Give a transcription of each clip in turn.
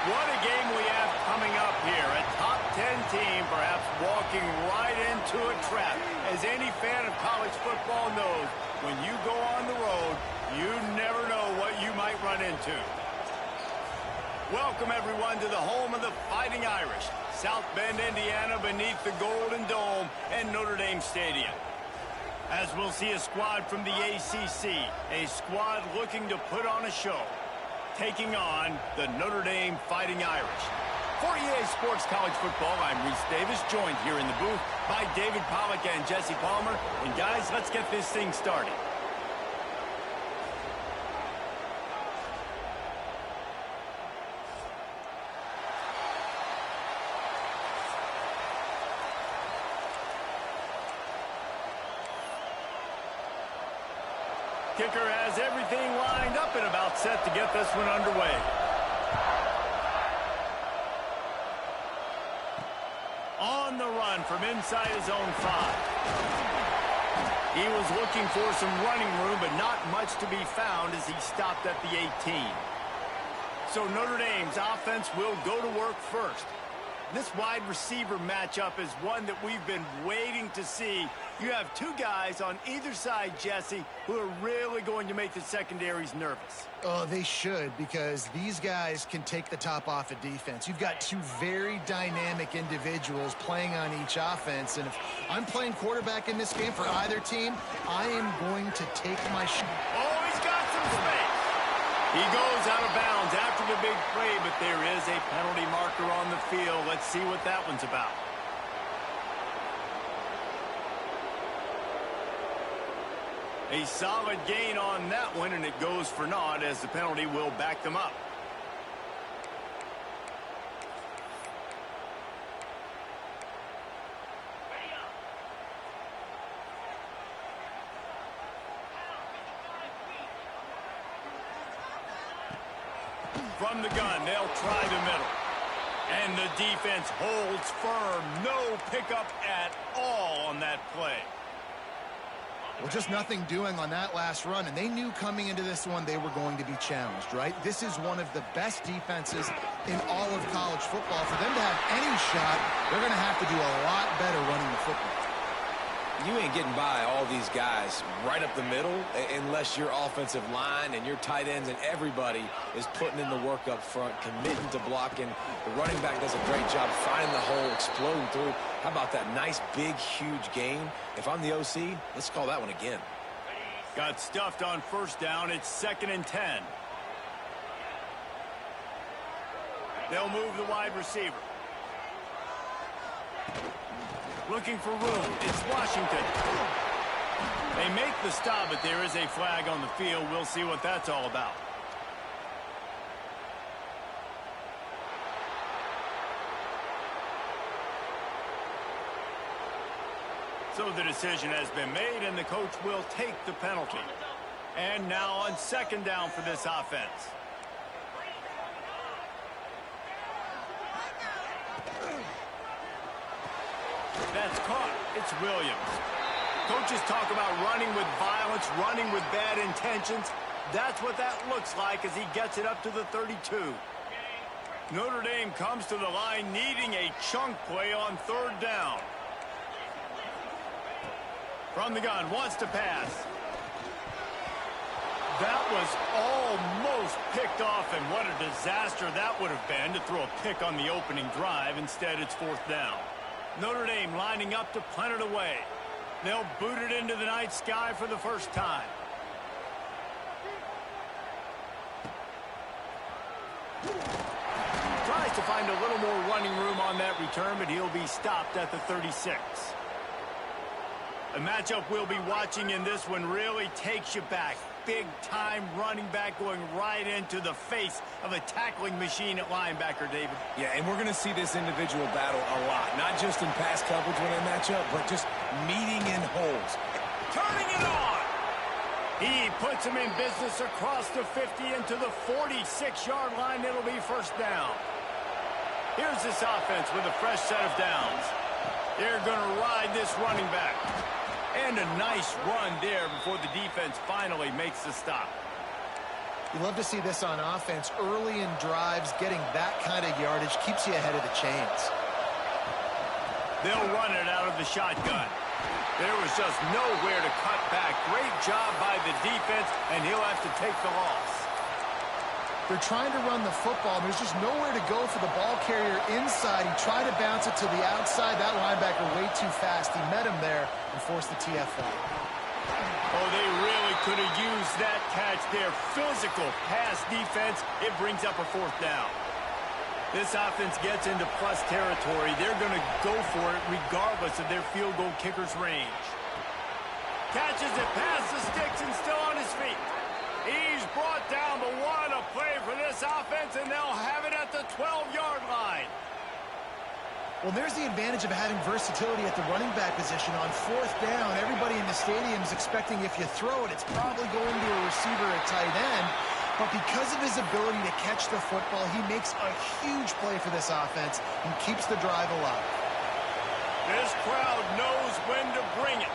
What a game we have coming up here. A top 10 team perhaps walking right into a trap. As any fan of college football knows, when you go on the road, you never know what you might run into. Welcome, everyone, to the home of the Fighting Irish, South Bend, Indiana, beneath the Golden Dome and Notre Dame Stadium. As we'll see a squad from the ACC, a squad looking to put on a show, taking on the Notre Dame Fighting Irish. For EA Sports College Football, I'm Reese Davis, joined here in the booth by David Pollack and Jesse Palmer. And guys, let's get this thing started. Kicker has everything lined up and about set to get this one underway. On the run from inside his own 5. He was looking for some running room, but not much to be found as he stopped at the 18. So Notre Dame's offense will go to work first. This wide receiver matchup is one that we've been waiting to see. You have two guys on either side, Jesse, who are really going to make the secondaries nervous. Oh, they should, because these guys can take the top off of defense. You've got two very dynamic individuals playing on each offense, and if I'm playing quarterback in this game for either team, I am going to take my shot. Oh, he's got some space. He goes out of bounds after the big play, but there is a penalty marker on the field. Let's see what that one's about. A solid gain on that one, and it goes for naught as the penalty will back them up. From the gun, they'll try the middle. And the defense holds firm. No pickup at all on that play. Well, just nothing doing on that last run, and they knew coming into this one they were going to be challenged, right? This is one of the best defenses in all of college football. For them to have any shot, they're going to have to do a lot better running the football. You ain't getting by all these guys right up the middle unless your offensive line and your tight ends and everybody is putting in the work up front, committing to blocking. The running back does a great job finding the hole, exploding through. How about that nice, big, huge gain? If I'm the OC, let's call that one again. Got stuffed on first down. It's 2nd and 10. They'll move the wide receiver. Looking for room. It's Washington. They make the stop, but there is a flag on the field. We'll see what that's all about. So the decision has been made, and the coach will take the penalty. And now on 2nd down for this offense. That's caught. It's Williams. Coaches talk about running with violence, running with bad intentions. That's what that looks like as he gets it up to the 32. Notre Dame comes to the line needing a chunk play on 3rd down. From the gun, wants to pass. That was almost picked off, and what a disaster that would have been to throw a pick on the opening drive. Instead, it's 4th down. Notre Dame lining up to punt it away. They'll boot it into the night sky for the first time. Tries to find a little more running room on that return, but he'll be stopped at the 36. A matchup we'll be watching in this one really takes you back. Big-time running back going right into the face of a tackling machine at linebacker, David. Yeah, and we're going to see this individual battle a lot. Not just in pass coverage when they match up, but just meeting in holes. Turning it on! He puts him in business across the 50 into the 46-yard line. It'll be 1st down. Here's this offense with a fresh set of downs. They're going to ride this running back. And a nice run there before the defense finally makes the stop. You love to see this on offense. Early in drives, getting that kind of yardage keeps you ahead of the chains. They'll run it out of the shotgun. There was just nowhere to cut back. Great job by the defense, and he'll have to take the loss. They're trying to run the football. There's just nowhere to go for the ball carrier inside. He tried to bounce it to the outside. That linebacker way too fast. He met him there and forced the TFL. Oh, they really could have used that catch there. Physical pass defense. It brings up a fourth down. This offense gets into plus territory. They're going to go for it regardless of their field goal kicker's range. Catches it past the sticks and still on his feet. He's brought down, but what a play for this offense, and they'll have it at the 12-yard line. Well, there's the advantage of having versatility at the running back position. On fourth down, everybody in the stadium is expecting if you throw it, it's probably going to a receiver at tight end. But because of his ability to catch the football, he makes a huge play for this offense and keeps the drive alive. This crowd knows when to bring it.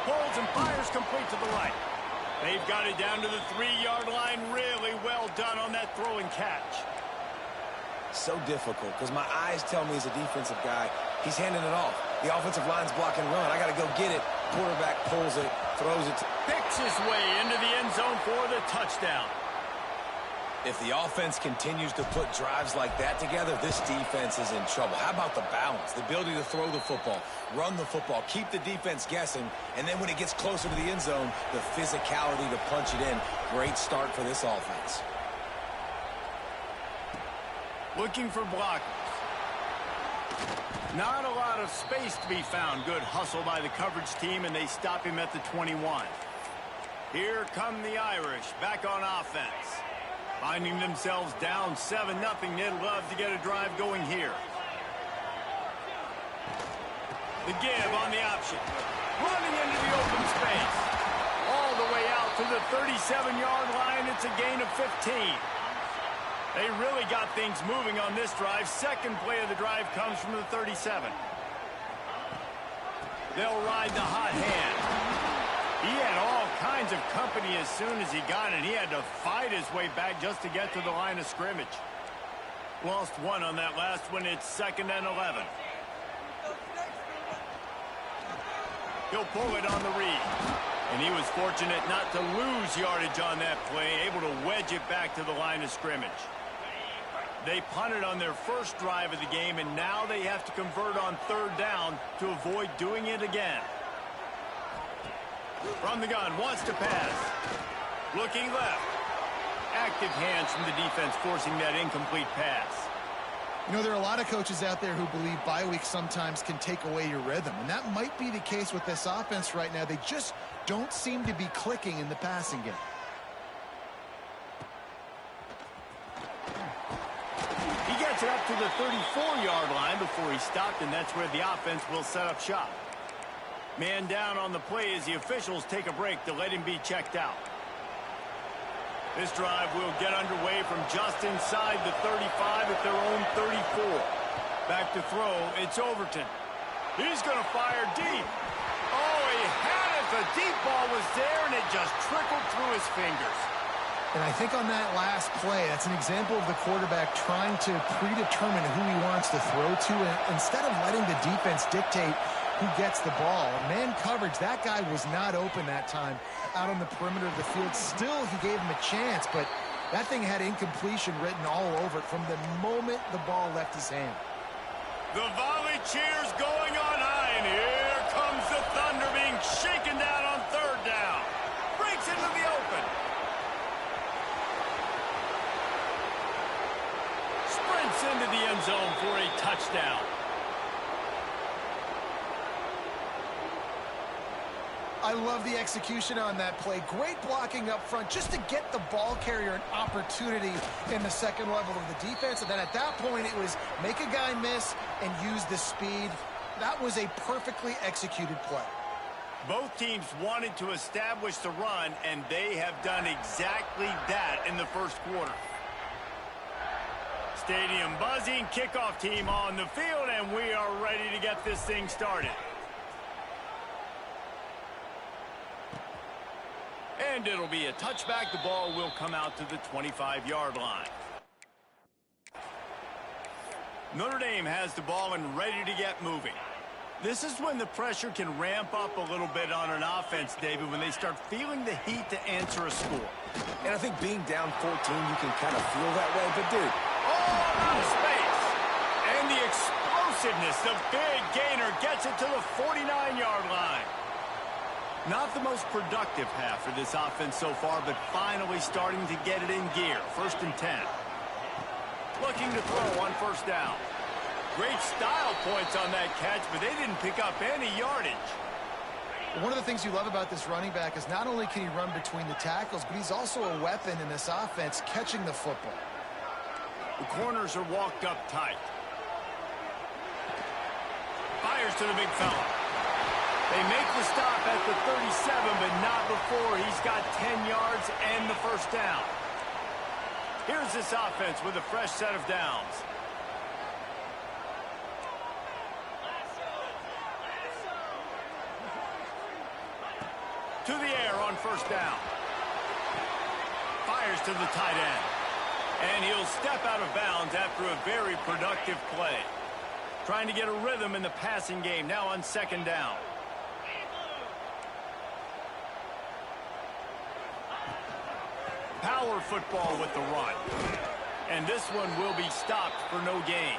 Pulls and fires complete to the right. They've got it down to the 3-yard line. Really well done on that throw and catch. So difficult because my eyes tell me as a defensive guy, he's handing it off. The offensive line's block and run. I got to go get it. Quarterback pulls it, throws it. Picks his way into the end zone for the touchdown. If the offense continues to put drives like that together, this defense is in trouble. How about the balance, the ability to throw the football, run the football, keep the defense guessing, and then when it gets closer to the end zone, the physicality to punch it in. Great start for this offense. Looking for blockers. Not a lot of space to be found. Good hustle by the coverage team, and they stop him at the 21. Here come the Irish back on offense. Finding themselves down 7-0, they'd love to get a drive going here. The give on the option. Running into the open space. All the way out to the 37-yard line. It's a gain of 15. They really got things moving on this drive. Second play of the drive comes from the 37. They'll ride the hot hand. He had all kinds of company as soon as he got it. He had to fight his way back just to get to the line of scrimmage. Lost one on that last one. It's 2nd and 11. He'll pull it on the read. And he was fortunate not to lose yardage on that play, able to wedge it back to the line of scrimmage. They punted on their first drive of the game, and now they have to convert on 3rd down to avoid doing it again. From the gun, wants to pass. Looking left. Active hands from the defense forcing that incomplete pass. You know, there are a lot of coaches out there who believe bye weeks sometimes can take away your rhythm, and that might be the case with this offense right now. They just don't seem to be clicking in the passing game. He gets it up to the 34-yard line before he stopped, and that's where the offense will set up shop. Man down on the play as the officials take a break to let him be checked out. This drive will get underway from just inside the 35 at their own 34. Back to throw, it's Overton. He's going to fire deep. Oh, he had it. The deep ball was there, and it just trickled through his fingers. And I think on that last play, that's an example of the quarterback trying to predetermine who he wants to throw to, and instead of letting the defense dictate who gets the ball. Man coverage, that guy was not open that time out on the perimeter of the field. Still, he gave him a chance, but that thing had incompletion written all over it from the moment the ball left his hand. The volley cheers going on high, and here comes the Thunder being shaken down on 3rd down. Breaks into the open. Sprints into the end zone for a touchdown. I love the execution on that play. Great blocking up front just to get the ball carrier an opportunity in the second level of the defense. And then at that point, it was make a guy miss and use the speed. That was a perfectly executed play. Both teams wanted to establish the run, and they have done exactly that in the first quarter. Stadium buzzing, kickoff team on the field, and we are ready to get this thing started. And it'll be a touchback. The ball will come out to the 25-yard line. Notre Dame has the ball and ready to get moving. This is when the pressure can ramp up a little bit on an offense, David, when they start feeling the heat to answer a score. And I think being down 14, you can kind of feel that way. But, dude, out of space. And the explosiveness, the big gainer gets it to the 49-yard line. Not the most productive half for this offense so far, but finally starting to get it in gear. 1st and 10. Looking to throw on 1st down. Great style points on that catch, but they didn't pick up any yardage. One of the things you love about this running back is not only can he run between the tackles, but he's also a weapon in this offense catching the football. The corners are walked up tight. Fires to the big fella. They make the stop at the 37, but not before he's got 10 yards and the 1st down. Here's this offense with a fresh set of downs. To the air on 1st down. Fires to the tight end. And he'll step out of bounds after a very productive play. Trying to get a rhythm in the passing game now on 2nd down. Power football with the run. And this one will be stopped for no gain.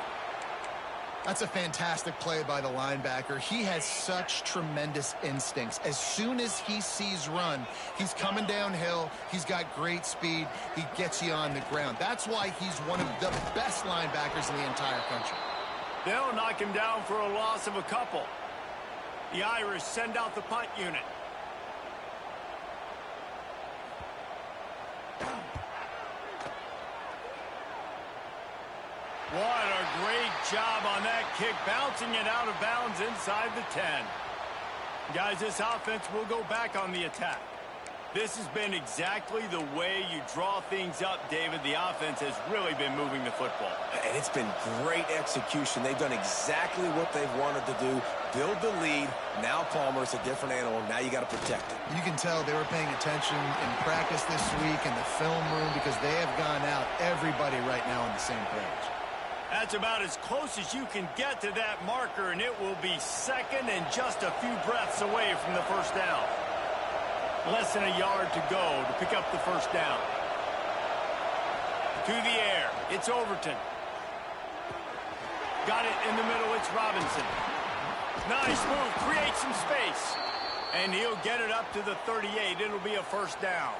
That's a fantastic play by the linebacker. He has such tremendous instincts. As soon as he sees run, he's coming downhill. He's got great speed. He gets you on the ground. That's why he's one of the best linebackers in the entire country. They'll knock him down for a loss of a couple. The Irish send out the punt unit. What a great job on that kick, bouncing it out of bounds inside the 10. Guys, this offense will go back on the attack. This has been exactly the way you draw things up, David. The offense has really been moving the football. And it's been great execution. They've done exactly what they've wanted to do. Build the lead. Now Palmer's a different animal. Now you got to protect it. You can tell they were paying attention in practice this week in the film room because they have gone out, everybody right now on the same page. That's about as close as you can get to that marker, and it will be 2nd and just a few breaths away from the 1st down. Less than a yard to go to pick up the 1st down. To the air, it's Overton. Got it in the middle, it's Robinson. Nice move, creates some space. And he'll get it up to the 38. It'll be a 1st down.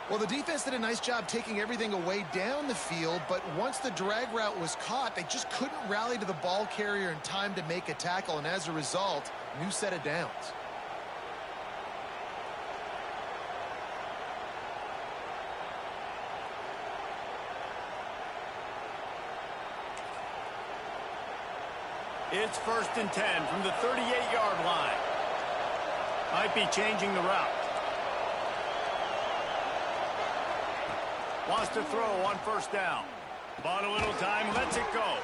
Well, the defense did a nice job taking everything away down the field, but once the drag route was caught, they just couldn't rally to the ball carrier in time to make a tackle, and as a result, new set of downs. It's 1st and 10 from the 38-yard line. Might be changing the route. Wants to throw on 1st down. Bought a little time, lets it go.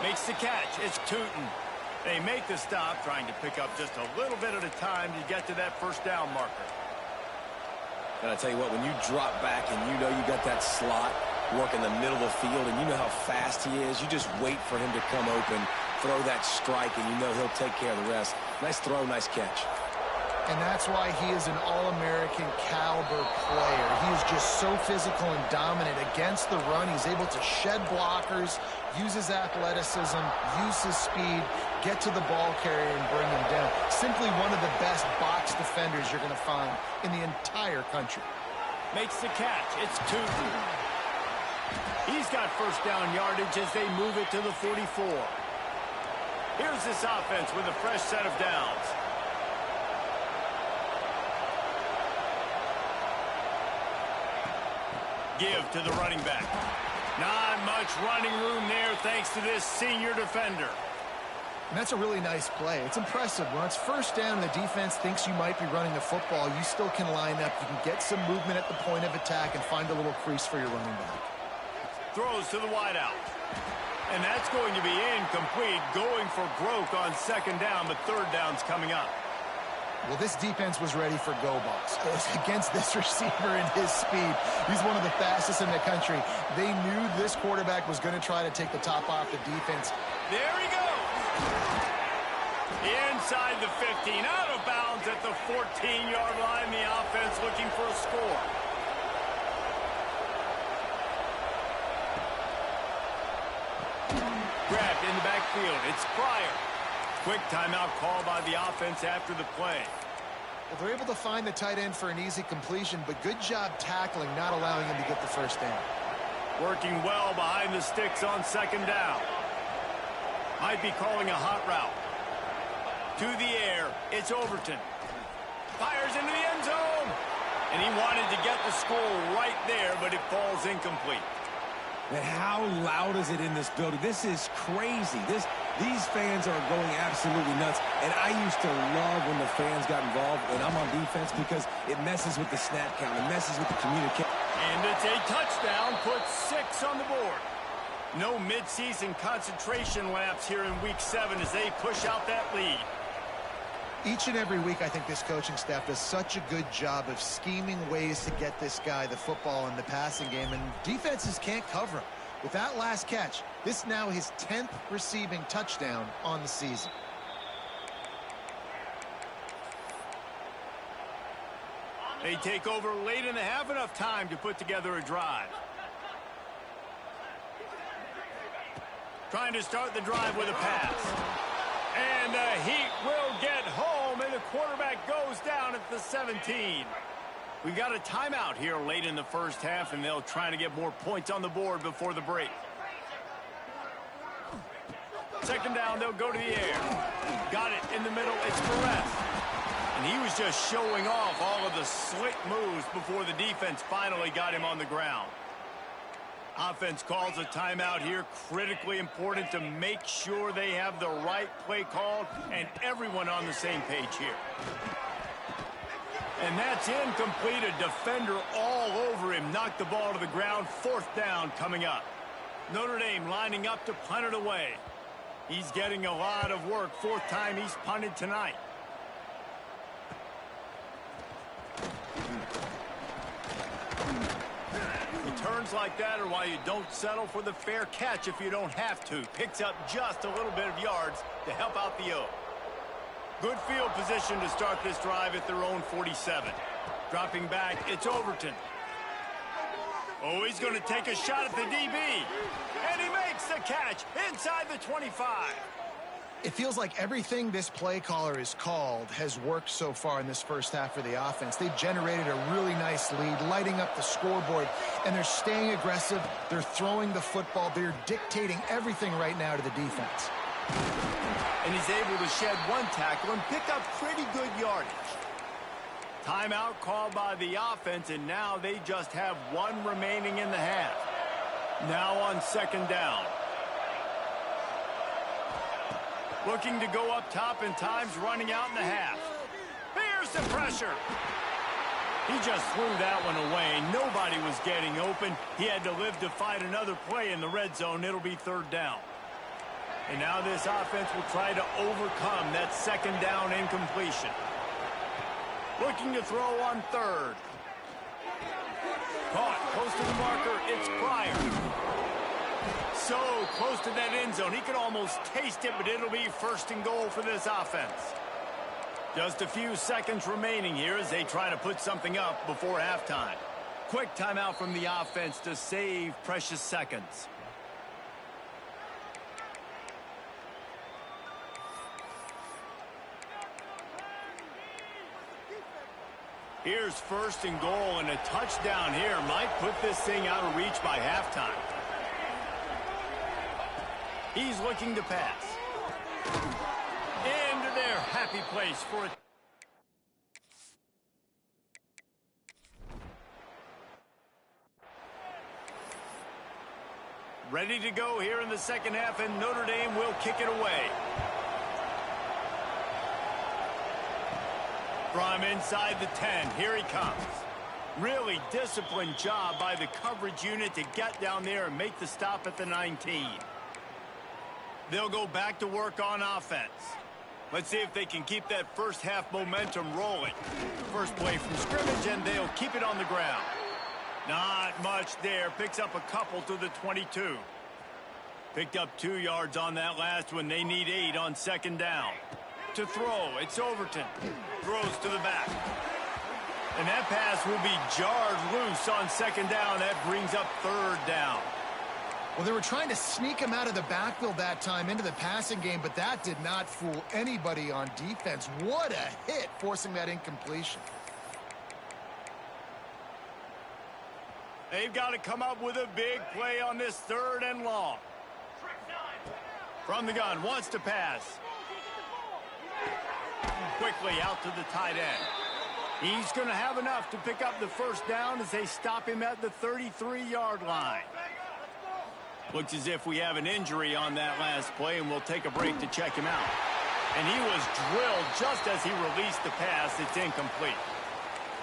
Makes the catch. It's Tootin. They make the stop, trying to pick up just a little bit at a time to get to that 1st down marker. And I tell you what, when you drop back and you know you got that slot work in the middle of the field and you know how fast he is, you just wait for him to come open, throw that strike, and you know he'll take care of the rest. Nice throw, nice catch. And that's why he is an All-American caliber player. He is just so physical and dominant against the run. He's able to shed blockers, use his athleticism, use his speed, get to the ball carrier and bring him down. Simply one of the best box defenders you're going to find in the entire country. Makes the catch. It's Tootin. He's got 1st down yardage as they move it to the 44. Here's this offense with a fresh set of downs. Give to the running back. Not much running room there thanks to this senior defender. And that's a really nice play. It's impressive. When it's 1st down and the defense thinks you might be running the football, you still can line up. You can get some movement at the point of attack and find a little crease for your running back. Throws to the wideout. And that's going to be incomplete. Going for broke on 2nd down, but 3rd down's coming up. Well, this defense was ready for go balls. Against this receiver and his speed, he's one of the fastest in the country. They knew this quarterback was going to try to take the top off the defense. There he goes. Inside the 15, out of bounds at the 14-yard line. The offense looking for a score. Grabbed in the backfield. It's Pryor. Quick timeout call by the offense after the play. Well, they're able to find the tight end for an easy completion, but good job tackling, not allowing him to get the first down. Working well behind the sticks on second down. Might be calling a hot route. To the air, it's Overton. Fires into the end zone. And he wanted to get the score right there, but it falls incomplete. Man, how loud is it in this building? This is crazy. These fans are going absolutely nuts. And I used to love when the fans got involved when I'm on defense because it messes with the snap count. It messes with the communication. And it's a touchdown, puts 6 on the board. No midseason concentration laps here in Week 7 as they push out that lead. Each and every week, I think this coaching staff does such a good job of scheming ways to get this guy the football in the passing game, and defenses can't cover him. With that last catch, this now his 10th receiving touchdown on the season. They take over late in the half, enough time to put together a drive. Trying to start the drive with a pass. And the Heat will get home, and the quarterback goes down at the 17. We got a timeout here late in the first half, and they'll try to get more points on the board before the break. Second down, they'll go to the air. Got it in the middle, it's Perez. And he was just showing off all of the slick moves before the defense finally got him on the ground. Offense calls a timeout here. Critically important to make sure they have the right play called and everyone on the same page here. And that's incomplete. A defender all over him. Knocked the ball to the ground. Fourth down coming up. Notre Dame lining up to punt it away. He's getting a lot of work. Fourth time he's punted tonight. Returns like that are why you don't settle for the fair catch if you don't have to. Picks up just a little bit of yards to help out the O. Good field position to start this drive at their own 47. Dropping back, it's Overton. Oh, he's going to take a shot at the DB. And he makes the catch inside the 25. It feels like everything this play caller has called has worked so far in this first half for the offense. They've generated a really nice lead, lighting up the scoreboard, and they're staying aggressive. They're throwing the football. They're dictating everything right now to the defense. And he's able to shed one tackle and pick up pretty good yardage. Timeout called by the offense, and now they just have one remaining in the half. Now on second down. Looking to go up top, and time's running out in the half. Here's the pressure. He just threw that one away. Nobody was getting open. He had to live to fight another play in the red zone. It'll be third down. And now this offense will try to overcome that second down incompletion. Looking to throw on third. Caught close to the marker. It's Pryor. So close to that end zone. He could almost taste it, but it'll be first and goal for this offense. Just a few seconds remaining here as they try to put something up before halftime. Quick timeout from the offense to save precious seconds. Here's first and goal, and a touchdown here might put this thing out of reach by halftime. He's looking to pass. Into their happy place for it. Ready to go here in the second half, and Notre Dame will kick it away. From inside the 10, here he comes. Really disciplined job by the coverage unit to get down there and make the stop at the 19. They'll go back to work on offense. Let's see if they can keep that first half momentum rolling. First play from scrimmage, and they'll keep it on the ground. Not much there. Picks up a couple to the 22. Picked up 2 yards on that last one. They need 8 on second down. To throw, it's Overton. Throws to the back. And that pass will be jarred loose on second down. That brings up third down. Well, they were trying to sneak him out of the backfield that time into the passing game, but that did not fool anybody on defense. What a hit, forcing that incompletion. They've got to come up with a big play on this 3rd and long. From the gun, wants to pass. Quickly out to the tight end. He's going to have enough to pick up the first down as they stop him at the 33-yard line. Looks as if we have an injury on that last play, and we'll take a break to check him out. And he was drilled just as he released the pass. It's incomplete.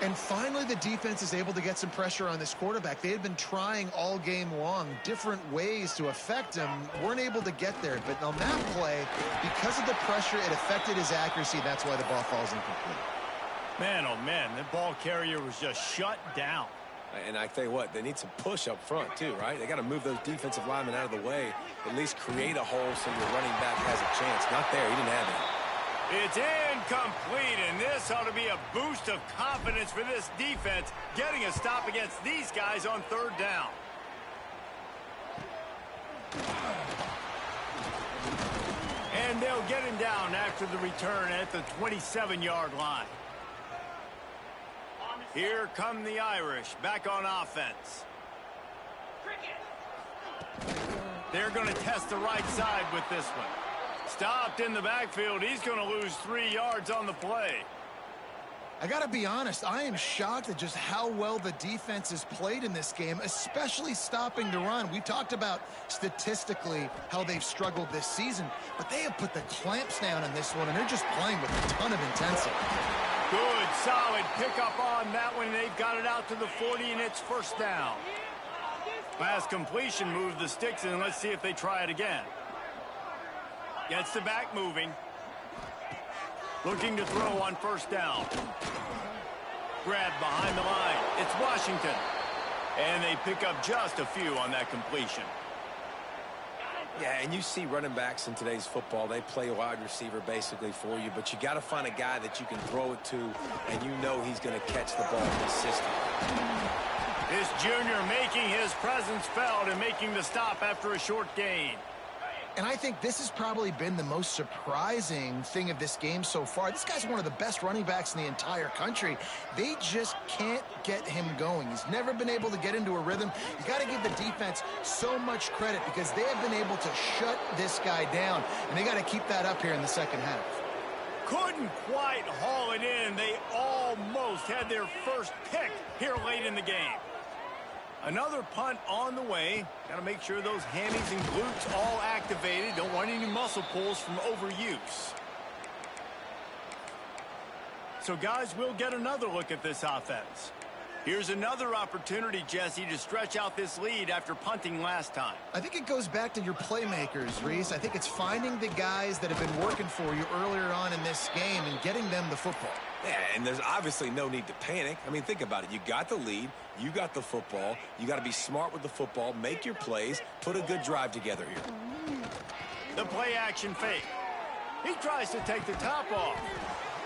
And finally, the defense is able to get some pressure on this quarterback. They had been trying all game long different ways to affect him. Weren't able to get there. But on that play, because of the pressure, it affected his accuracy. That's why the ball falls incomplete. Man, oh, man, the ball carrier was just shut down. And I tell you what, they need some push up front, too, right? They got to move those defensive linemen out of the way, at least create a hole so your running back has a chance. Not there. He didn't have it. It's incomplete, and this ought to be a boost of confidence for this defense, getting a stop against these guys on 3rd down. And they'll get him down after the return at the 27-yard line. Here come the Irish, back on offense. They're going to test the right side with this one. Stopped in the backfield. He's going to lose 3 yards on the play. I got to be honest, I am shocked at just how well the defense has played in this game, especially stopping the run. We talked about statistically how they've struggled this season, but they have put the clamps down in this one, and they're just playing with a ton of intensity. Good, solid pickup on that one. They've got it out to the 40, and it's first down. Last completion moved the sticks, and let's see if they try it again. Gets the back moving. Looking to throw on first down. Grabbed behind the line. It's Washington. And they pick up just a few on that completion. Yeah, and you see running backs in today's football, they play a wide receiver basically for you, but you got to find a guy that you can throw it to, and you know he's going to catch the ball consistently. This junior making his presence felt and making the stop after a short gain. And I think this has probably been the most surprising thing of this game so far. This guy's one of the best running backs in the entire country. They just can't get him going. He's never been able to get into a rhythm. You got to give the defense so much credit because they have been able to shut this guy down, and they got to keep that up here in the second half. Couldn't quite haul it in. They almost had their first pick here late in the game. Another punt on the way. Got to make sure those hammies and glutes all activated. Don't want any muscle pulls from overuse. So, guys, we'll get another look at this offense. Here's another opportunity, Jesse, to stretch out this lead after punting last time. I think it goes back to your playmakers, Reese. I think it's finding the guys that have been working for you earlier on in this game and getting them the football. Yeah, and there's obviously no need to panic. I mean, think about it. You got the lead. You got the football. You got to be smart with the football. Make your plays. Put a good drive together here. The play-action fake. He tries to take the top off.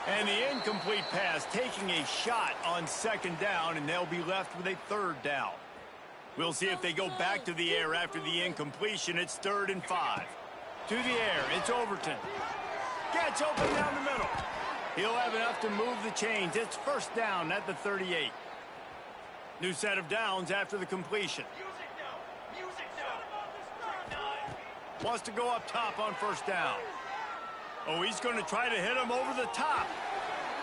And the incomplete pass taking a shot on second down, and they'll be left with a third down. We'll see if they go back to the air after the incompletion. It's 3rd and 5. To the air, it's Overton. Gets open down the middle. He'll have enough to move the chains. It's first down at the 38. New set of downs after the completion. Wants to go up top on first down. Oh, he's going to try to hit him over the top.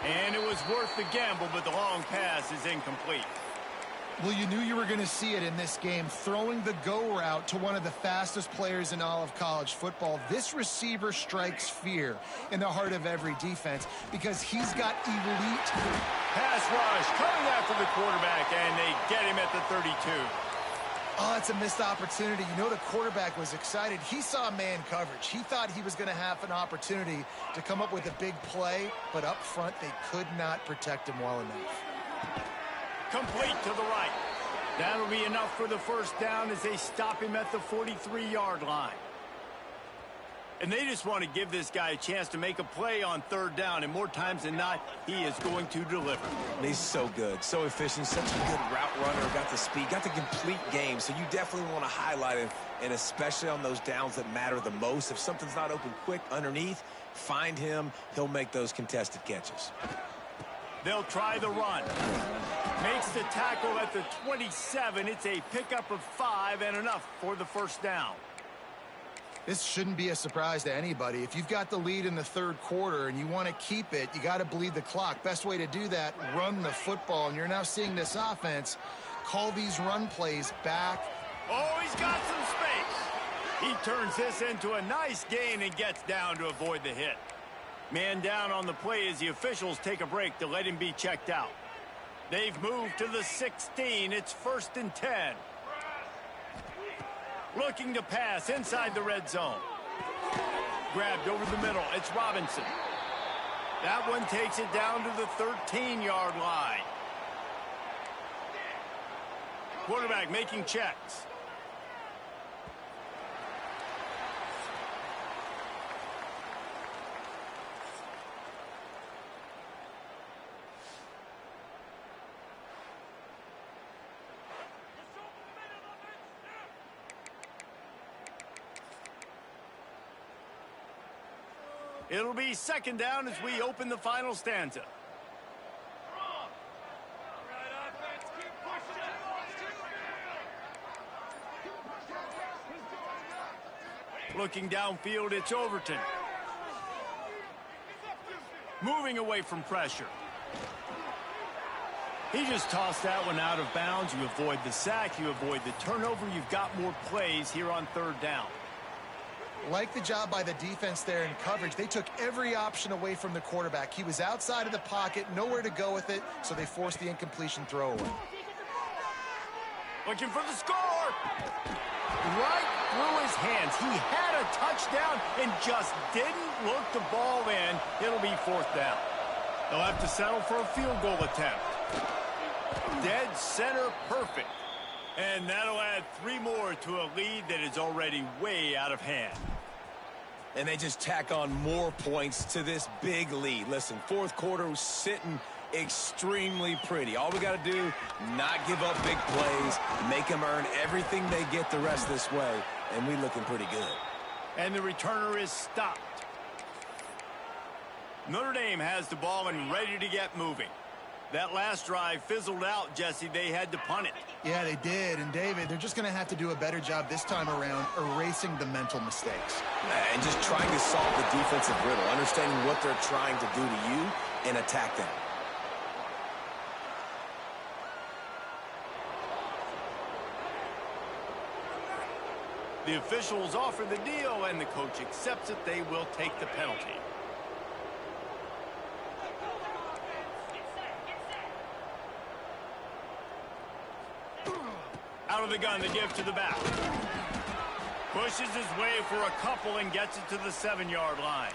And it was worth the gamble, but the long pass is incomplete. Well, you knew you were going to see it in this game, throwing the go route to one of the fastest players in all of college football. This receiver strikes fear in the heart of every defense because he's got elite pass rush coming after the quarterback, and they get him at the 32. Oh, that's a missed opportunity. You know the quarterback was excited. He saw man coverage. He thought he was going to have an opportunity to come up with a big play, but up front they could not protect him well enough. Complete to the right. That'll be enough for the first down as they stop him at the 43-yard line. And they just want to give this guy a chance to make a play on third down, and more times than not, he is going to deliver. He's so good, so efficient, such a good route runner, got the speed, got the complete game, so you definitely want to highlight him, and especially on those downs that matter the most. If something's not open quick underneath, find him. He'll make those contested catches. They'll try the run. Makes the tackle at the 27. It's a pickup of 5 and enough for the first down. This shouldn't be a surprise to anybody. If you've got the lead in the third quarter and you want to keep it, you got to bleed the clock. Best way to do that, run the football. And you're now seeing this offense call these run plays back. Oh, he's got some space. He turns this into a nice gain and gets down to avoid the hit. Man down on the play as the officials take a break to let him be checked out. They've moved to the 16. It's 1st and 10. Looking to pass inside the red zone. Grabbed over the middle. It's Robinson. That one takes it down to the 13-yard line. Quarterback making checks. It'll be second down as we open the final stanza. Looking downfield, it's Overton. Moving away from pressure. He just tossed that one out of bounds. You avoid the sack, you avoid the turnover. You've got more plays here on third down. Like the job by the defense there in coverage. They took every option away from the quarterback. He was outside of the pocket, nowhere to go with it, so they forced the incompletion throwaway. Looking for the score. Right through his hands. He had a touchdown and just didn't look the ball in. It'll be 4th down. They'll have to settle for a field goal attempt. Dead center perfect. And that'll add 3 more to a lead that is already way out of hand. And they just tack on more points to this big lead. Listen, fourth quarter was sitting extremely pretty. All we got to do, not give up big plays, make them earn everything they get the rest of this way, and we looking pretty good. And the returner is stopped. Notre Dame has the ball and ready to get moving. That last drive fizzled out, Jesse. They had to punt it. Yeah, they did. And, David, they're just going to have to do a better job this time around erasing the mental mistakes. And just trying to solve the defensive riddle, understanding what they're trying to do to you and attack them. The officials offer the deal, and the coach accepts it. They will take the penalty. Out of the gun, the give to the back. Pushes his way for a couple and gets it to the 7-yard line.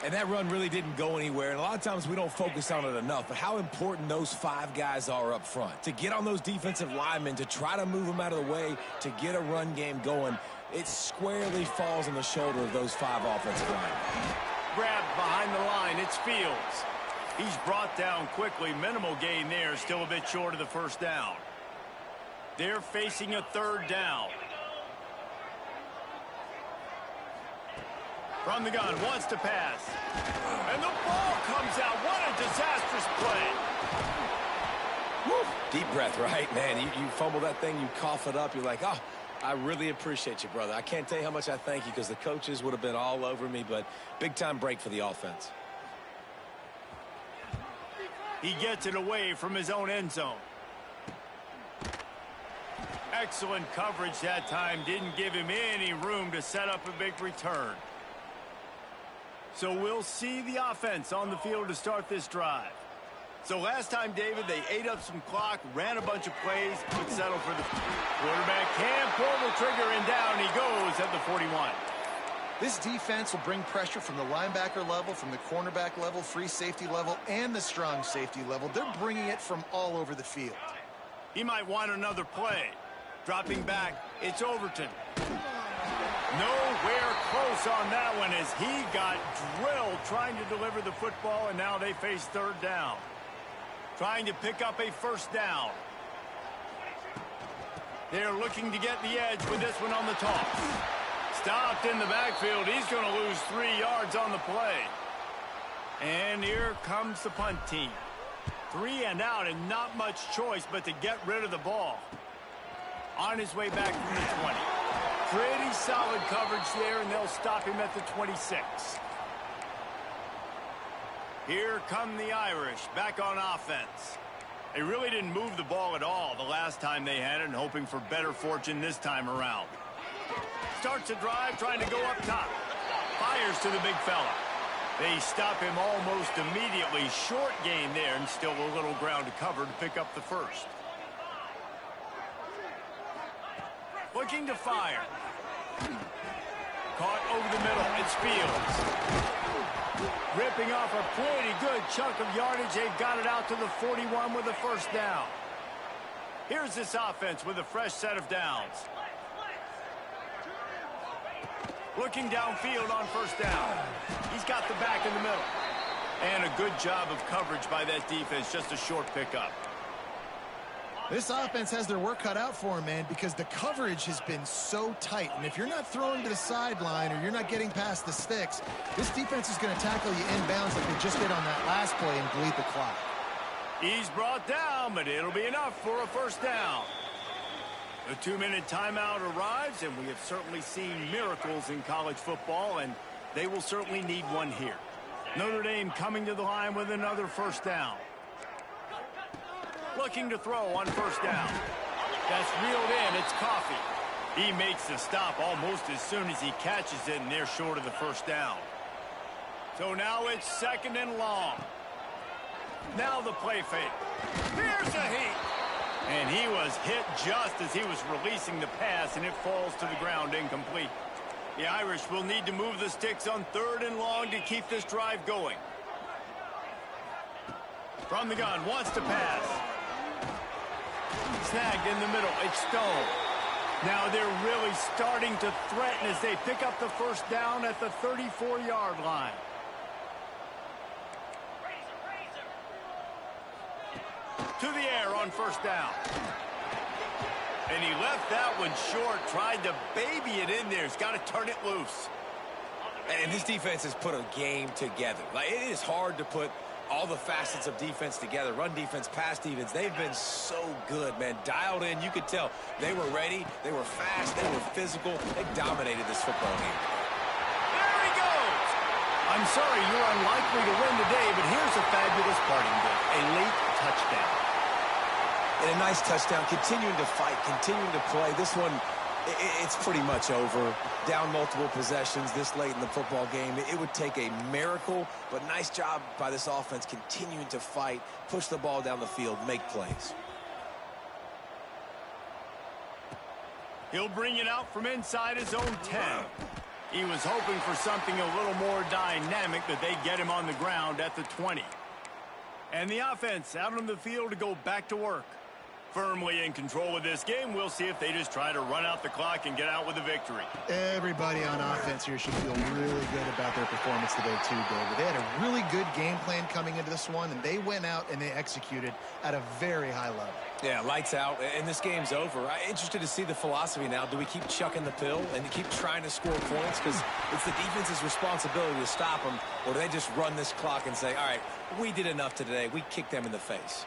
And that run really didn't go anywhere. And a lot of times we don't focus on it enough. But how important those 5 guys are up front. To get on those defensive linemen, to try to move them out of the way, to get a run game going, it squarely falls on the shoulder of those 5 offensive linemen. Grabbed behind the line, it's Fields. He's brought down quickly. Minimal gain there, still a bit short of the first down. They're facing a 3rd down. From the gun, wants to pass. And the ball comes out. What a disastrous play. Woo. Deep breath, right, man? You fumble that thing, you cough it up. You're like, oh, I really appreciate you, brother. I can't tell you how much I thank you because the coaches would have been all over me, but big-time break for the offense. He gets it away from his own end zone. Excellent coverage that time. Didn't give him any room to set up a big return. So we'll see the offense on the field to start this drive. So last time, David, they ate up some clock, ran a bunch of plays, but settled for the quarterback. Can't pull the trigger, and down he goes at the 41. This defense will bring pressure from the linebacker level, from the cornerback level, free safety level, and the strong safety level. They're bringing it from all over the field. He might want another play. Dropping back, it's Overton. Nowhere close on that one as he got drilled trying to deliver the football, and now they face third down. Trying to pick up a first down. They're looking to get the edge with this one on the toss. Stopped in the backfield. He's going to lose 3 yards on the play. And here comes the punt team. 3 and out, and not much choice but to get rid of the ball. On his way back from the 20. Pretty solid coverage there, and they'll stop him at the 26. Here come the Irish back on offense. They really didn't move the ball at all the last time they had it, and hoping for better fortune this time around. Starts a drive trying to go up top. Fires to the big fella. They stop him almost immediately. Short gain there, and still a little ground to cover to pick up the first. Looking to fire. Caught over the middle. It's Fields. Ripping off a pretty good chunk of yardage. They got it out to the 41 with a first down. Here's this offense with a fresh set of downs. Looking downfield on first down. He's got the back in the middle. And a good job of coverage by that defense. Just a short pickup. This offense has their work cut out for them, man, because the coverage has been so tight. And if you're not throwing to the sideline or you're not getting past the sticks, this defense is going to tackle you inbounds like they just did on that last play and bleed the clock. He's brought down, but it'll be enough for a first down. The 2-minute timeout arrives, and we have certainly seen miracles in college football, and they will certainly need one here. Notre Dame coming to the line with another first down. Looking to throw on first down. That's reeled in. It's Coffee. He makes the stop almost as soon as he catches it, and they're short of the first down. So now it's second and long. Now the play fake. Here's a heat. And he was hit just as he was releasing the pass, and it falls to the ground incomplete. The Irish will need to move the sticks on third and long to keep this drive going. From the gun, wants to pass. Snagged in the middle. It's Stone. Now they're really starting to threaten as they pick up the first down at the 34-yard line. To the air on first down. And he left that one short. Tried to baby it in there. He's got to turn it loose. And this defense has put a game together. Like, it is hard to put all the facets of defense together. Run defense, pass defense. They've been so good, man. Dialed in. You could tell they were ready. They were fast. They were physical. They dominated this football game. There he goes. I'm sorry you're unlikely to win today, but here's a fabulous parting gift. A late touchdown. And a nice touchdown. Continuing to fight. Continuing to play. This one, it's pretty much over. Down multiple possessions this late in the football game. It would take a miracle, but nice job by this offense continuing to fight, push the ball down the field, make plays. He'll bring it out from inside his own 10. He was hoping for something a little more dynamic, but they get him on the ground at the 20. And the offense out on the field to go back to work. Firmly in control of this game. We'll see if they just try to run out the clock and get out with a victory. Everybody on offense here should feel really good about their performance today too, David. They had a really good game plan coming into this one, and they went out and they executed at a very high level. Yeah, lights out, and this game's over. I'm interested to see the philosophy now. Do we keep chucking the pill and keep trying to score points? Because it's the defense's responsibility to stop them, or do they just run this clock and say, all right, we did enough today. We kicked them in the face.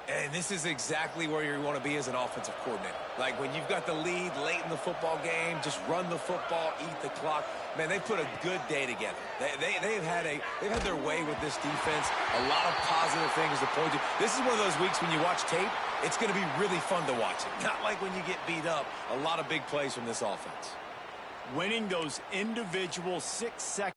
And this is exactly where you want to be as an offensive coordinator. Like when you've got the lead late in the football game, just run the football, eat the clock. Man, they put a good day together. They've had their way with this defense. A lot of positive things to point to. This is one of those weeks when you watch tape, it's going to be really fun to watch it. Not like when you get beat up. A lot of big plays from this offense. Winning those individual 6-second